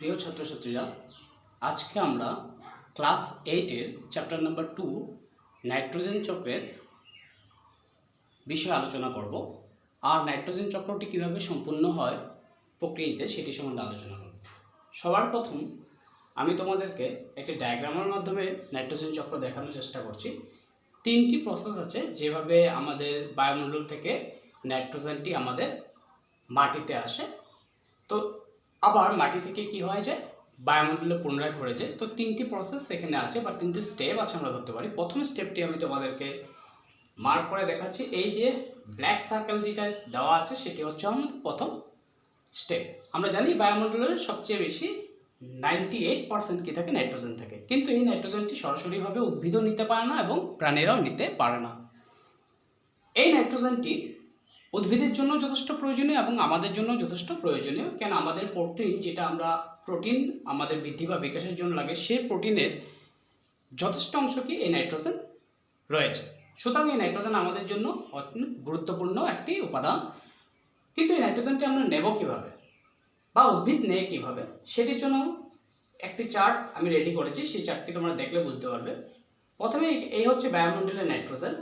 প্রিয় ছাত্রছাত্রীরা, আজকে আমরা ক্লাস 8-এর চ্যাপ্টার নাম্বার 2 নাইট্রোজেন চক্রের বিষয়ে আলোচনা করব। আর নাইট্রোজেন চক্রটি কীভাবে সম্পূর্ণ হয় প্রক্রিয়াতে সেটি সম্বন্ধে আলোচনা করব। সবার প্রথম আমি তোমাদেরকে একটি ডায়াগ্রামের মাধ্যমে নাইট্রোজেন চক্র দেখানোর চেষ্টা করছি। 3টি প্রসেস আছে যেভাবে আমাদের বায়ুমণ্ডল থেকে নাইট্রোজেনটি আমাদের মাটিতে আসে, তো আবার মাটি থেকে কি হয় যে বায়ুমণ্ডলে পুনরায় পড়ে যায়। তো 3টি প্রসেস সেখানে আছে বা 3টি স্টেপ আছে আমরা ধরতে পারি। প্রথম স্টেপটি আমি তোমাদেরকে মার্ক করে দেখাচ্ছি। এই যে ব্ল্যাক সার্কেল যেটা দেওয়া আছে সেটি হচ্ছে আমাদের প্রথম স্টেপ। আমরা জানি বায়ুমণ্ডলের সবচেয়ে বেশি 98% কি থাকে, নাইট্রোজেন থাকে, কিন্তু এই নাইট্রোজেনটি সরাসরিভাবে উদ্ভিদও নিতে পারে না এবং প্রাণীরাও নিতে পারে না। এই নাইট্রোজেনটি উদ্ভিদের জন্য যথেষ্ট প্রয়োজনীয় এবং আমাদের জন্য যথেষ্ট প্রয়োজনীয়। কেন, আমাদের প্রোটিন যেটা আমরা প্রোটিন আমাদের বৃদ্ধি বা বিকাশের জন্য লাগে, সেই প্রোটিনের যথেষ্ট অংশ কি এই নাইট্রোজেন রয়েছে। সুতরাং এই নাইট্রোজেন আমাদের জন্য অত্যন্ত গুরুত্বপূর্ণ একটি উপাদান। কিন্তু এই নাইট্রোজেনটি আমরা নেব কীভাবে বা উদ্ভিদ নেয় কীভাবে, সেটির জন্য একটি চার্ট আমি রেডি করেছি। সেই চার্টটি তোমরা দেখলে বুঝতে পারবে। প্রথমে এই হচ্ছে বায়ুমণ্ডলের নাইট্রোজেন।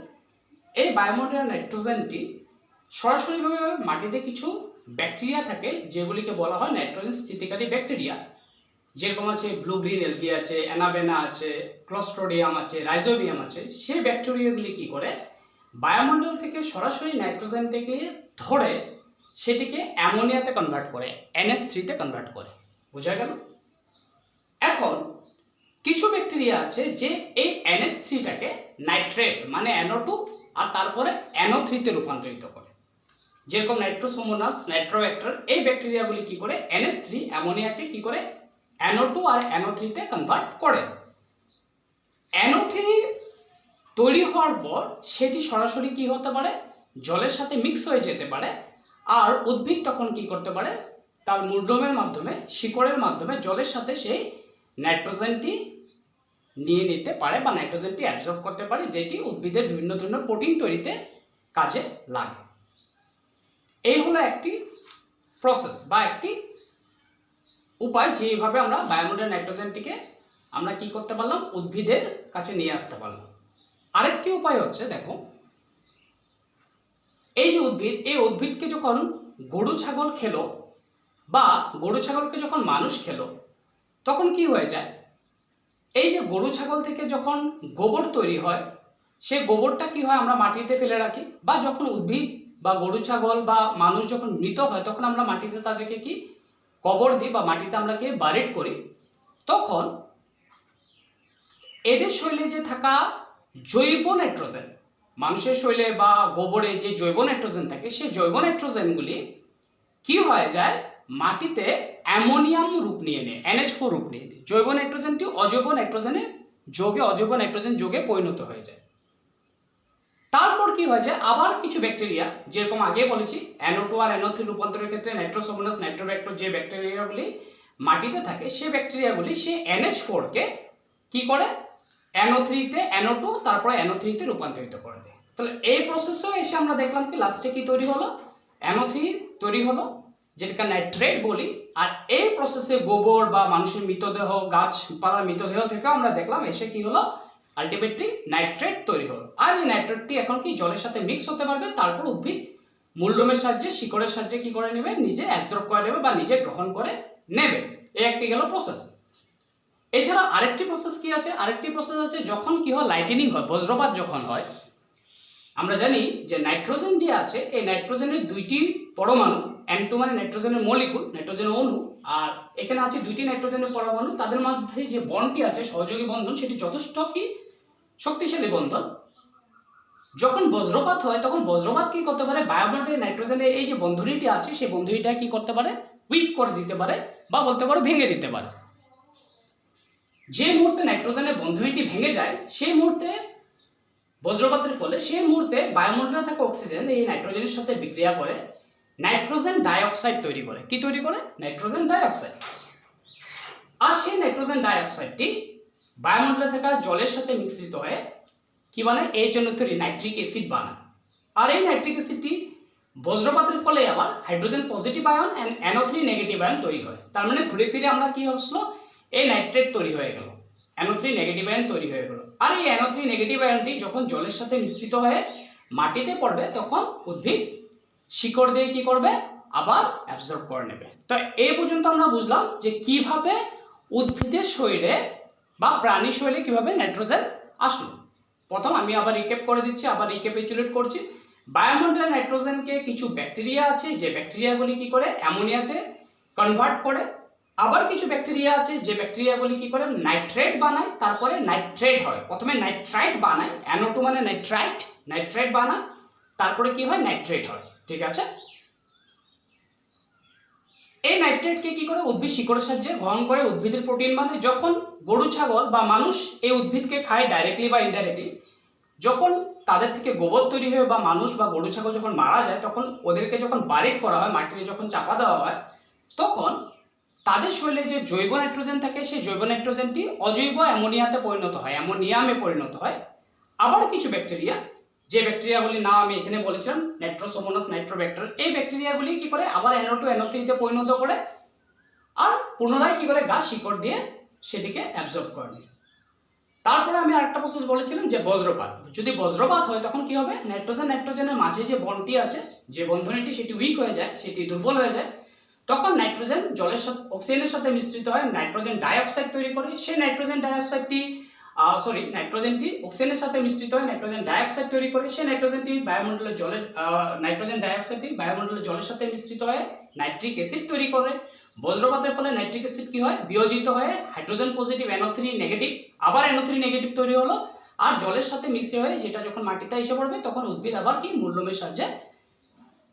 এই বায়ুমণ্ডলের নাইট্রোজেনটি সরাসরিভাবে মাটিতে কিছু ব্যাকটেরিয়া থাকে যেগুলিকে বলা হয় নাইট্রোজেন স্থিতিকারী ব্যাকটেরিয়া। যেরকম আছে ব্লু গ্রিন এলগি আছে, অ্যানাবেনা আছে, ক্লস্ট্রিডিয়াম আছে, রাইজোবিয়াম আছে। সেই ব্যাকটেরিয়াগুলি কি করে বায়ুমণ্ডল থেকে সরাসরি নাইট্রোজেনটাকে ধরে সেটিকে অ্যামোনিয়াতে কনভার্ট করে, NH3-তে কনভার্ট করে। বোঝা গেল? এখন কিছু ব্যাকটেরিয়া আছে যে এই NH3টাকে নাইট্রেট মানে NO2 আর তারপরে NO3-তে রূপান্তরিত করে। যেরকম নাইট্রোসোমোনাস, নাইট্রোব্যাক্টর, এই ব্যাকটেরিয়াগুলি কি করে NH3 অ্যামোনিয়াকে কি করে NO2 আর NO3-তে কনভার্ট করে। NO3 তৈরি হওয়ার পর সেটি সরাসরি কি হতে পারে, জলের সাথে মিক্স হয়ে যেতে পারে। আর উদ্ভিদ তখন কি করতে পারে, তার মূলদ্রমের মাধ্যমে, শিকড়ের মাধ্যমে জলের সাথে সেই নাইট্রোজেনটি নিয়ে নিতে পারে বা নাইট্রোজেনটি অ্যাবজর্ব করতে পারে, যেটি উদ্ভিদের বিভিন্ন ধরনের প্রোটিন তৈরিতে কাজে লাগে। এই হলো একটি প্রসেস বা একটি উপায় যেভাবে আমরা বায়ুমণ্ডলের নাইট্রোজেনটিকে আমরা কি করতে পারলাম, উদ্ভিদের কাছে নিয়ে আসতে পারলাম। আরেকটি উপায় হচ্ছে, দেখো, এই যে উদ্ভিদ, এই উদ্ভিদকে যখন গরু ছাগল খেলো বা গরু ছাগলকে যখন মানুষ খেলো, তখন কি হয়ে যায়, এই যে গরু ছাগল থেকে যখন গোবর তৈরি হয়, সেই গোবরটা কি হয় আমরা মাটিতে ফেলে রাখি, বা যখন উদ্ভিদ বা গরু ছাগল বা মানুষ যখন মৃত হয় তখন আমরা মাটিতে তাদেরকে কি কবর দিই বা মাটিতে আমরা কি বারিড করি। তখন এদের শরীরে যে থাকা জৈব নাইট্রোজেন, মানুষের শরীরে বা গোবরে যে জৈব নাইট্রোজেন থাকে, সেই জৈব নাইট্রোজেনগুলি কি হয়ে যায়, মাটিতে অ্যামোনিয়াম রূপ নিয়ে নেয়, NH4 রূপ নিয়ে নেয়। জৈব নাইট্রোজেনটি অজৈব নাইট্রোজেনে অজৈব নাইট্রোজেন যোগে পরিণত হয়ে যায়। তারপর কি হয়ে যায়, আবার কিছু ব্যাকটেরিয়া, যেরকম আগে বলেছি NO2 আর NO3 রূপান্তরের ক্ষেত্রে নাইট্রোসোমোনাস, নাইট্রোব্যাক্টর যে ব্যাকটেরিয়াগুলি মাটিতে থাকে, সেই ব্যাকটেরিয়াগুলি সেই NH4-কে কি করে NO3-তে, NO2 তারপরে NO3-তে রূপান্তরিত করে দেয়। তাহলে এই প্রসেসেও এসে আমরা দেখলাম কি লাস্টে কি তৈরি হলো, NO3 তৈরি হলো, যেটাকে নাইট্রেট বলি। আর এই প্রসেসে গোবর বা মানুষের মৃতদেহ, গাছপালার মৃতদেহ থেকে আমরা দেখলাম এসে কি হলো, আলটিমেটলি নাইট্রেট তৈরি হলো। আর এই নাইট্রেটটি এখন কি জলের সাথে মিক্স হতে পারবে, তারপর উদ্ভিদ মূলদ্রমের সাহায্যে, শিকড়ের সাহায্যে কি করে নেবে, নিজে অ্যাবজর্ব করে নেবে বা নিজে গ্রহণ করে নেবে। এই একটি গেল প্রসেস। এছাড়া আরেকটি প্রসেস কি আছে, আরেকটি প্রসেস আছে যখন কি হয়, লাইটেনিং হয়, বজ্রপাত যখন হয়। আমরা জানি যে নাইট্রোজেন যে আছে, এই নাইট্রোজেনের 2টি পরমাণু, N2 মানে নাইট্রোজেনের মলিকুল, নাইট্রোজেনের অণু, আর এখানে আছে 2টি নাইট্রোজেনের পরমাণু। তাদের মধ্যে যে বন্ডটি আছে, সহযোগী বন্ধন, সেটি যথেষ্ট কি শক্তিশালী বন্ধন। যখন বজ্রপাত হয় তখন বজ্রপাত কি করতে পারে, বায়ুমণ্ডলের নাইট্রোজেনের এই যে বন্ধনীটি আছে সেই বন্ধনীটা কি করতে পারে, উইক করে দিতে পারে বা বলতে পারো ভেঙে দিতে পারে। যে মুহূর্তে নাইট্রোজেনের বন্ধনীটি ভেঙে যায়, সেই মুহূর্তে বজ্রপাতের ফলে সেই মুহূর্তে বায়ুমণ্ডলে থাকা অক্সিজেন এই নাইট্রোজেনের সাথে বিক্রিয়া করে নাইট্রোজেন ডাইঅক্সাইড তৈরি করে। কি তৈরি করে, নাইট্রোজেন ডাইঅক্সাইড। আর সেই নাইট্রোজেন ডাইঅক্সাইডটি বায়ুমণ্ডলে থাকা জলের সাথে মিশ্রিত হয়ে কি বানায়, HNO3 নাইট্রিক অ্যাসিড বানায়। আর এই নাইট্রিক অ্যাসিডটি বজ্রপাতের ফলে আবার hydrogen positive ion and NO3 negative ion তৈরি হয়। তার মানে ঘুরে ফিরে আমরা কি আসলো, এই নাইট্রেট তৈরি হয়ে গেল, NO3 নেগেটিভ আয়ন তৈরি হয়ে গেল। আর এই NO3 নেগেটিভ আয়নটি যখন জলের সাথে মিশ্রিত হয়ে মাটিতে পড়বে তখন উদ্ভিদ শিকড় দিয়ে কি করবে, আবার অ্যাবজর্ব করে নেবে। তো এই পর্যন্ত আমরা বুঝলাম যে কিভাবে উদ্ভিদের শরীরে বা প্রাণী শরীরে কিভাবে নাইট্রোজেন আসলো। প্রথম আমি আবার রিক্যাপ করে দিচ্ছি, আবার রিক্যাপিচুলেট করছি। বায়ুমণ্ডলে নাইট্রোজেনকে কিছু ব্যাকটেরিয়া আছে যে ব্যাকটেরিয়াগুলি কি করে অ্যামোনিয়াতে কনভার্ট করে, আবার কিছু ব্যাকটেরিয়া আছে যে ব্যাকটেরিয়াগুলি কি করে নাইট্রেট বানায়, তারপরে নাইট্রেট হয়। প্রথমে নাইট্রাইট বানায়, NO2 মানে নাইট্রাইট বানায়, তারপরে কি হয়, নাইট্রেট হয়। ঠিক আছে, এই নাইট্রেটকে কি করে উদ্ভিদ শিকড়ের সাহায্যে গ্রহণ করে উদ্ভিদের প্রোটিন মানে। যখন গরু ছাগল বা মানুষ এই উদ্ভিদকে খায় ডাইরেক্টলি বা ইনডাইরেক্টলি, যখন তাদের থেকে গোবর তৈরি হয় বা মানুষ বা গরু ছাগল যখন মারা যায় তখন ওদেরকে যখন বারিড করা হয়, মাটিতে যখন চাপা দেওয়া হয়, তখন তাদের শরীরে যে জৈব নাইট্রোজেন থাকে সেই জৈব নাইট্রোজেনটি অজৈব অ্যামোনিয়াতে পরিণত হয়, অ্যামোনিয়ামে পরিণত হয়। আবার কিছু ব্যাকটেরিয়া, যে ব্যাকটেরিয়াগুলির নাম আমি এখানে বলেছিলাম নাইট্রোসোমোনাস, নাইট্রোব্যাক্টার, এই ব্যাকটেরিয়াগুলি কি করে আবার NO2 NO3 তে পরিণত করে আর পুনরায় কি করে গাছ শিকড় দিয়ে সেটিকে অ্যাবজর্ব করে নেয়। তারপরে আমি আরেকটা প্রসেস বলেছিলাম যে বজ্রপাত। যদি বজ্রপাত হয় তখন কি হবে, নাইট্রোজেনের মাঝে যে বন্ডটি আছে, যে বন্ধনীটি, সেটি উইক হয়ে যায়, সেটি দুর্বল হয়ে যায়। তখন নাইট্রোজেন জলের সাথে অক্সিজেনের সাথে মিশ্রিত হয়, নাইট্রোজেন ডাইঅক্সাইড তৈরি করে। সেই নাইট্রোজেনটি অক্সিজেনের সাথে মিশ্রিত হয়, নাইট্রোজেন ডাইঅক্সাইড তৈরি করে। সেই নাইট্রোজেন ডাইঅক্সাইডটি বায়ুমণ্ডলের জলের সাথে মিশ্রিত হয়ে নাইট্রিক অ্যাসিড তৈরি করে। বজ্রপাতের ফলে নাইট্রিক অ্যাসিড কি হয়, বিয়োজিত হয়ে হাইড্রোজেন পজিটিভ NO3 নেগেটিভ, আবার NO3 নেগেটিভ তৈরি হলো, আর জলের সাথে মিশে হয়ে যেটা যখন মাটিতে এসে পড়বে তখন উদ্ভিদ আবার কি মূল্যমের সাহায্যে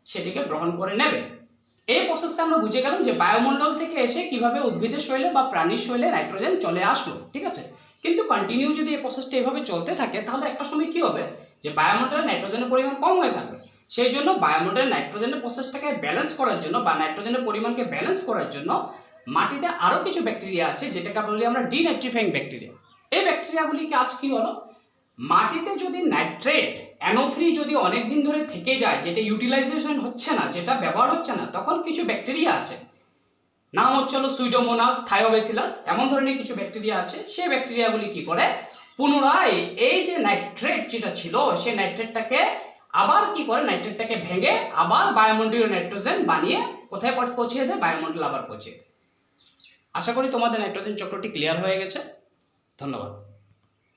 সেটিকে গ্রহণ করে নেবে। এই প্রসেসটা আমরা বুঝে গেলাম যে বায়ুমণ্ডল থেকে এসে কিভাবে উদ্ভিদের শরীরে বা প্রাণীর শরীরে নাইট্রোজেন চলে আসলো। ঠিক আছে, কিন্তু কন্টিনিউ যদি এই প্রসেসটা এভাবে চলতে থাকে তাহলে একটা সময় কি হবে, যে বায়ুমণ্ডলে নাইট্রোজেনের পরিমাণ কম হয়ে থাকবে। সেই জন্য বায়ুমণ্ডলের নাইট্রোজেনের প্রসেসটাকে ব্যালেন্স করার জন্য বা নাইট্রোজেনের পরিমাণকে ব্যালেন্স করার জন্য মাটিতে আরও কিছু ব্যাকটেরিয়া আছে যেটাকে বলি আমরা ডিনাইট্রিফাইং ব্যাকটেরিয়া। এই ব্যাকটেরিয়াগুলি কাজ কি হলো, মাটিতে যদি নাইট্রেট NO3 যদি অনেক দিন ধরে থেকে যায়, যেটা ইউটিলাইজেশন হচ্ছে না, যেটা ব্যবহার হচ্ছে না, তখন কিছু ব্যাকটেরিয়া আছে, নাম হচ্ছে হলো সুইডোমোনাস, থায়োবেসিলাস, এমন ধরনের কিছু ব্যাকটেরিয়া আছে। সেই ব্যাকটেরিয়াগুলি কি করে পুনরায় এই যে নাইট্রেট যেটা ছিল সেই নাইট্রেটটাকে আবার কি করে, নাইট্রেটটাকে ভেঙে আবার বায়ুমণ্ডলীয় নাইট্রোজেন বানিয়ে কোথায় পৌঁছিয়ে দেয়, বায়ুমণ্ডল আবার পৌঁছিয়ে দেয়। আশা করি তোমাদের নাইট্রোজেন চক্রটি ক্লিয়ার হয়ে গেছে। ধন্যবাদ।